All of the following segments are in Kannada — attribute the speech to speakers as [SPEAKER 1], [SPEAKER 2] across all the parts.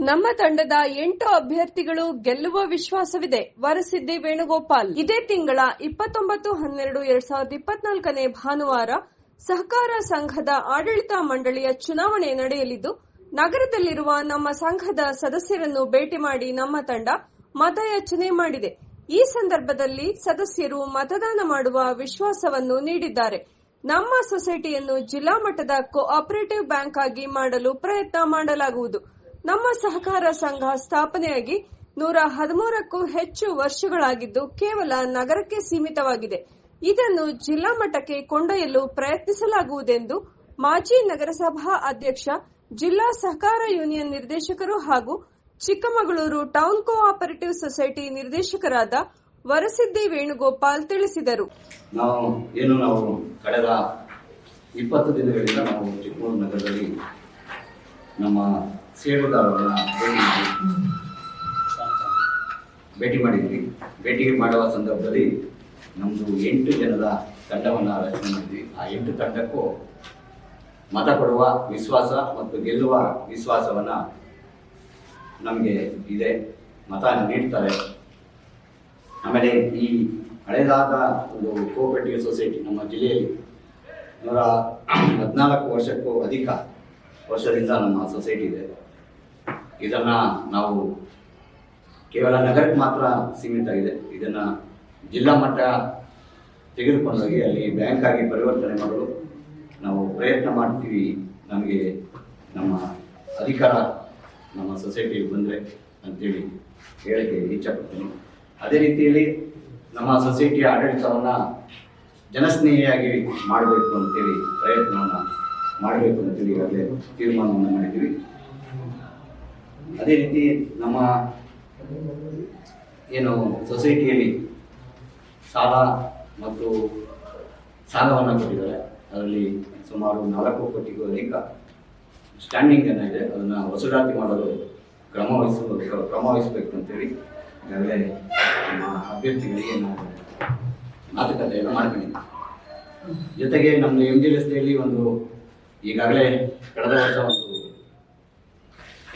[SPEAKER 1] ನಮ್ಮ ತಂಡದ 8 ಅಭ್ಯರ್ಥಿಗಳು ಗೆಲ್ಲುವ ವಿಶ್ವಾಸವಿದೆ. ವರಸಿದ್ದಿ ವೇಣುಗೋಪಾಲ್. ಇದೇ ತಿಂಗಳ 29/12/2024 ಭಾನುವಾರ ಸಹಕಾರ ಸಂಘದ ಆಡಳಿತ ಮಂಡಳಿಯ ಚುನಾವಣೆ ನಡೆಯಲಿದ್ದು, ನಗರದಲ್ಲಿರುವ ನಮ್ಮ ಸಂಘದ ಸದಸ್ಯರನ್ನು ಭೇಟಿ ಮಾಡಿ ನಮ್ಮ ತಂಡ ಮತಯಾಚನೆ ಮಾಡಿದೆ. ಈ ಸಂದರ್ಭದಲ್ಲಿ ಸದಸ್ಯರು ಮತದಾನ ಮಾಡುವ ವಿಶ್ವಾಸವನ್ನು ನೀಡಿದ್ದಾರೆ. ನಮ್ಮ ಸೊಸೈಟಿಯನ್ನು ಜಿಲ್ಲಾ ಮಟ್ಟದ ಕೋಆಪರೇಟಿವ್ ಬ್ಯಾಂಕ್ ಆಗಿ ಮಾಡಲು ಪ್ರಯತ್ನ ಮಾಡಲಾಗುವುದು. ನಮ್ಮ ಸಹಕಾರ ಸಂಘ ಸ್ಥಾಪನೆಯಾಗಿ 113ಕ್ಕೂ ಹೆಚ್ಚು ವರ್ಷಗಳಾಗಿದ್ದು, ಕೇವಲ ನಗರಕ್ಕೆ ಸೀಮಿತವಾಗಿದೆ. ಇದನ್ನು ಜಿಲ್ಲಾ ಮಟ್ಟಕ್ಕೆ ಕೊಂಡೊಯ್ಯಲು ಪ್ರಯತ್ನಿಸಲಾಗುವುದೆಂದು ಮಾಜಿ ನಗರಸಭಾ ಅಧ್ಯಕ್ಷ, ಜಿಲ್ಲಾ ಸಹಕಾರ ಯೂನಿಯನ್ ನಿರ್ದೇಶಕರು ಹಾಗೂ ಚಿಕ್ಕಮಗಳೂರು ಟೌನ್ ಕೋಆಪರೇಟಿವ್ ಸೊಸೈಟಿ ನಿರ್ದೇಶಕರಾದ ವರಸಿದ್ದಿ ವೇಣುಗೋಪಾಲ್ ತಿಳಿಸಿದರು.
[SPEAKER 2] ನಾವು ಕಳೆದ 20 ದಿನಗಳಿಂದ ನಾವು ಚಿಕ್ಕಮಗಳೂರು ನಗರದಲ್ಲಿ ನಮ್ಮ ಷೇರುದಾರರನ್ನ ಭೇಟಿ ಮಾಡಿದ್ವಿ. ಭೇಟಿ ಮಾಡುವ ಸಂದರ್ಭದಲ್ಲಿ ನಮ್ಮದು 8 ಜನದ ತಂಡವನ್ನು ರಚನೆ ಮಾಡಿದ್ವಿ. ಆ 8 ತಂಡಕ್ಕೂ ಮತ ಕೊಡುವ ವಿಶ್ವಾಸ ಮತ್ತು ಗೆಲ್ಲುವ ವಿಶ್ವಾಸವನ್ನು ನಮಗೆ ಇದೆ. ಮತ ನೀಡ್ತಾರೆ. ಆಮೇಲೆ ಈ ಹಳೆದಾದ ಒಂದು ಕೋಆಪರೇಟಿವ್ ಸೊಸೈಟಿ ನಮ್ಮ ಜಿಲ್ಲೆಯಲ್ಲಿ 114 ವರ್ಷಕ್ಕೂ ಅಧಿಕ ವರ್ಷದಿಂದ ನಮ್ಮ ಸೊಸೈಟಿ ಇದೆ. ಇದನ್ನು ನಾವು ಕೇವಲ ನಗರಕ್ಕೆ ಮಾತ್ರ ಸೀಮಿತ ಇದೆ. ಇದನ್ನು ಜಿಲ್ಲಾ ಮಟ್ಟ ತೆಗೆದುಕೊಂಡೋಗಿ ಅಲ್ಲಿ ಬ್ಯಾಂಕ್ ಆಗಿ ಪರಿವರ್ತನೆ ಮಾಡಲು ನಾವು ಪ್ರಯತ್ನ ಮಾಡ್ತೀವಿ. ನಮಗೆ ನಮ್ಮ ಅಧಿಕಾರ ನಮ್ಮ ಸೊಸೈಟಿಗೆ ಬಂದರೆ ಅಂತೇಳಿ ಹೇಳಕ್ಕೆ ಇಚ್ಛಪಡ್ತೀನಿ. ಅದೇ ರೀತಿಯಲ್ಲಿ ನಮ್ಮ ಸೊಸೈಟಿಯ ಆಡಳಿತವನ್ನು ಜನಸ್ನೇಹಿಯಾಗಿ ಮಾಡಬೇಕು ಅಂತೇಳಿ ಪ್ರಯತ್ನವನ್ನು ಮಾಡಬೇಕು ಅಂತೇಳಿ ಈಗಾಗಲೇ ತೀರ್ಮಾನವನ್ನು ಮಾಡಿದ್ದೀವಿ. ಅದೇ ರೀತಿ ನಮ್ಮ ಏನು ಸೊಸೈಟಿಯಲ್ಲಿ ಸಾಲವನ್ನು ಕೊಟ್ಟಿದ್ದಾರೆ. ಅದರಲ್ಲಿ ಸುಮಾರು 4 ಕೋಟಿಗೂ ಅಧಿಕ ಸ್ಟ್ಯಾಂಡಿಂಗ್ ಏನಿದೆ ಅದನ್ನು ವಸೂಲಾತಿ ಮಾಡಲು ಕ್ರಮ ವಹಿಸಬೇಕು ಅಂತೇಳಿ ಈಗಾಗಲೇ ನಮ್ಮ ಅಭ್ಯರ್ಥಿಗಳಿಗೆ ನಾವು ಮಾತುಕತೆಯನ್ನು ಮಾಡ್ಕೊಂಡಿದ್ದೀವಿ. ಜೊತೆಗೆ ನಮ್ಮದು MG ರಸ್ತೆಯಲ್ಲಿ ಒಂದು ಈಗಾಗಲೇ ಕಳೆದ ವರ್ಷ ಒಂದು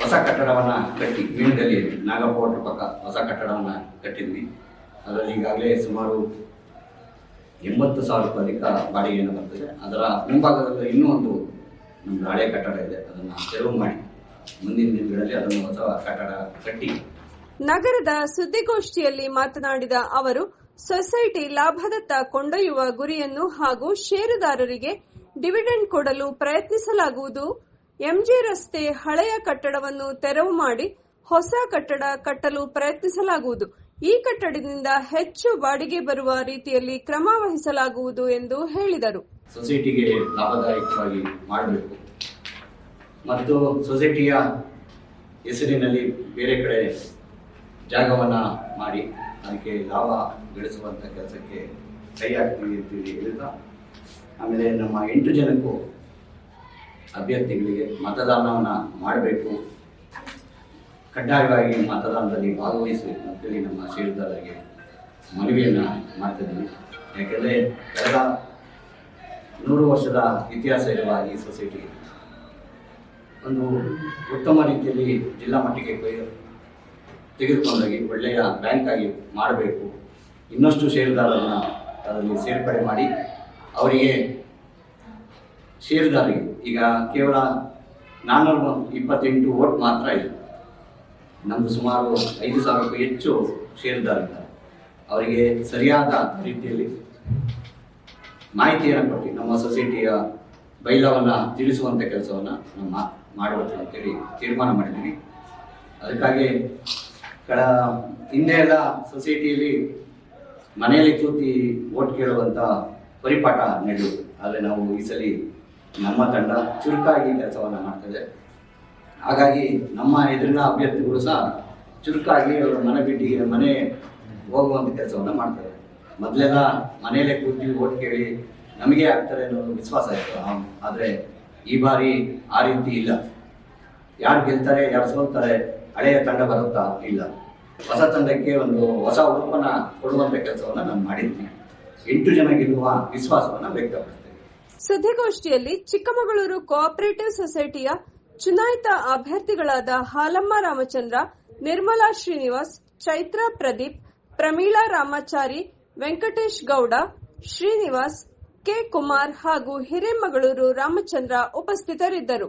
[SPEAKER 2] ಹೊಸ ಕಟ್ಟಡವನ್ನು ಕಟ್ಟಿ ಮೀನುಗಲ್ಲಿ ನಾಗಪ್ಪ ಹೋಟೆಲ್ ಪಕ್ಕ ಹೊಸ ಕಟ್ಟಡವನ್ನು ಕಟ್ಟಿದ್ವಿ. ಅದರಲ್ಲಿ ಈಗಾಗಲೇ ಸುಮಾರು 80,000 ರೂಪಾಯಿ ಅಧಿಕ ಬಾಡಿಗೆಯನ್ನು ಬರ್ತದೆ. ಅದರ ಮುಂಭಾಗದಲ್ಲಿ ಇನ್ನೂ ಒಂದು ನಮ್ಮದು ಹಳೆ ಕಟ್ಟಡ ಇದೆ. ಅದನ್ನು ತೆರವು ಮಾಡಿ ಮುಂದಿನ ದಿನಗಳಲ್ಲಿ ಅದನ್ನು ಹೊಸ ಕಟ್ಟಡ ಕಟ್ಟಿ.
[SPEAKER 1] ನಗರದ ಸುದ್ದಿಗೋಷ್ಠಿಯಲ್ಲಿ ಮಾತನಾಡಿದ ಅವರು, ಸೊಸೈಟಿ ಲಾಭದತ್ತ ಕೊಂಡೊಯ್ಯುವ ಗುರಿಯನ್ನು ಹಾಗೂ ಷೇರುದಾರರಿಗೆ ಡಿವಿಡೆಂಡ್ ಕೊಡಲು ಪ್ರಯತ್ನಿಸಲಾಗುವುದು. MG ರಸ್ತೆ ಹಳೆಯ ಕಟ್ಟಡವನ್ನು ತೆರವು ಮಾಡಿ ಹೊಸ ಕಟ್ಟಡ ಕಟ್ಟಲು ಪ್ರಯತ್ನಿಸಲಾಗುವುದು. ಈ ಕಟ್ಟಡದಿಂದ ಹೆಚ್ಚು ಬಾಡಿಗೆ ಬರುವ ರೀತಿಯಲ್ಲಿ ಕ್ರಮ ವಹಿಸಲಾಗುವುದು ಎಂದು ಹೇಳಿದರು.
[SPEAKER 2] ಸೊಸೈಟಿಗೆ ಲಾಭದಾಯಕವಾಗಿ ಮಾಡಬೇಕು ಮತ್ತು ಸೊಸೈಟಿಯ ಹೆಸರಿನಲ್ಲಿ ಬೇರೆ ಕಡೆ ಜಾಗವನ್ನು ಮಾಡಿ ಅದಕ್ಕೆ ಲಾಭ ಗಳಿಸುವಂಥ ಕೆಲಸಕ್ಕೆ ಕೈ ಹಾಕ್ತೀವಿ ಅಂತೇಳಿ ಹೇಳ್ತಾ, ಆಮೇಲೆ ನಮ್ಮ 8 ಜನಕ್ಕೂ ಅಭ್ಯರ್ಥಿಗಳಿಗೆ ಮತದಾನವನ್ನು ಮಾಡಬೇಕು, ಕಡ್ಡಾಯವಾಗಿ ಮತದಾನದಲ್ಲಿ ಭಾಗವಹಿಸಬೇಕು ಅಂತೇಳಿ ನಮ್ಮ ಷೇರುದಾರರಿಗೆ ಮನವಿಯನ್ನು ಮಾಡ್ತಿದ್ದೀವಿ. ಯಾಕೆಂದರೆ ಕಳೆದ 100 ವರ್ಷದ ಇತಿಹಾಸ ಇರುವ ಈ ಸೊಸೈಟಿ ಒಂದು ಉತ್ತಮ ರೀತಿಯಲ್ಲಿ ಜಿಲ್ಲಾ ಮಟ್ಟಕ್ಕೆ ತೆಗೆದುಕೊಂಡೋಗಿ ಒಳ್ಳೆಯ ಬ್ಯಾಂಕ್ ಆಗಿ ಮಾಡಬೇಕು. ಇನ್ನಷ್ಟು ಷೇರುದಾರರನ್ನು ಅದರಲ್ಲಿ ಸೇರ್ಪಡೆ ಮಾಡಿ ಅವರಿಗೆ ಷೇರುದಾರರಿಗೆ ಈಗ ಕೇವಲ 428 ವೋಟ್ ಮಾತ್ರ ಇದೆ. ನಮ್ಮದು ಸುಮಾರು 5,000ಕ್ಕೂ ಹೆಚ್ಚು ಷೇರುದಾರರಿದ್ದಾರೆ. ಅವರಿಗೆ ಸರಿಯಾದ ರೀತಿಯಲ್ಲಿ ಮಾಹಿತಿಯನ್ನು ಕೊಟ್ಟು ನಮ್ಮ ಸೊಸೈಟಿಯ ಬೈಲವನ್ನು ತಿಳಿಸುವಂಥ ಕೆಲಸವನ್ನು ನಾವು ಮಾಡಬೇಕು ಅಂತೇಳಿ ತೀರ್ಮಾನ ಮಾಡಿದ್ದೀವಿ. ಅದಕ್ಕಾಗಿ ಹಿಂದೆ ಎಲ್ಲ ಸೊಸೈಟಿಯಲ್ಲಿ ಮನೆಯಲ್ಲಿ ಕೂತಿ ವೋಟ್ ಕೇಳುವಂಥ ಪರಿಪಾಠ ನಡೆಯುವುದು. ಆದರೆ ನಾವು ಈ ಸಲ ನಮ್ಮ ತಂಡ ಚುರುಕಾಗಿ ಕೆಲಸವನ್ನು ಮಾಡ್ತದೆ. ಹಾಗಾಗಿ ನಮ್ಮ ಎದುರಿನ ಅಭ್ಯರ್ಥಿಗಳು ಸಹ ಚುರುಕಾಗಿ ಅವರು ಮನೆ ಹೋಗುವಂಥ ಕೆಲಸವನ್ನು ಮಾಡ್ತಾರೆ. ಮೊದಲೆಲ್ಲ ಮನೆಯಲ್ಲೇ ಕೂತಿ ವೋಟ್ ಕೇಳಿ ನಮಗೆ ಆಗ್ತಾರೆ ಅನ್ನೋ ವಿಶ್ವಾಸ ಇತ್ತು. ಆದರೆ ಈ ಬಾರಿ ಆ ರೀತಿ ಇಲ್ಲ. ಯಾರು ಗೆಲ್ತಾರೆ, ಯಾರು ಸೋಲ್ತಾರೆ, ಹಳೆಯ ತಂಡ ಬರುತ್ತಾ ಇಲ್ಲ. ಹೊಸ ತಂಡಕ್ಕೆ ಒಂದು ಹೊಸ ಉಡುಪನ್ನು ಕೊಡುವಂಥ ಕೆಲಸವನ್ನು ನಾನು ಮಾಡಿದ್ದೀನಿ. 8 ಜನ ಗೆಲ್ಲುವ ವಿಶ್ವಾಸವನ್ನು ವ್ಯಕ್ತಪಡಿಸ್ತೇನೆ.
[SPEAKER 1] ಸುದ್ದಿಗೋಷ್ಠಿಯಲ್ಲಿ ಚಿಕ್ಕಮಗಳೂರು ಕೋಆಪರೇಟಿವ್ ಸೊಸೈಟಿಯ ಚುನಾಯಿತ ಅಭ್ಯರ್ಥಿಗಳಾದ ಹಾಲಮ್ಮ ರಾಮಚಂದ್ರ, ನಿರ್ಮಲಾ ಶ್ರೀನಿವಾಸ್, ಚೈತ್ರಾ ಪ್ರದೀಪ್, ಪ್ರಮೀಳಾ ರಾಮಾಚಾರಿ, ವೆಂಕಟೇಶ್ ಗೌಡ, ಶ್ರೀನಿವಾಸ್, ಕೆ ಕುಮಾರ್ ಹಾಗೂ ಹಿರೇಮಗಳೂರು ರಾಮಚಂದ್ರ ಉಪಸ್ಥಿತರಿದ್ದರು.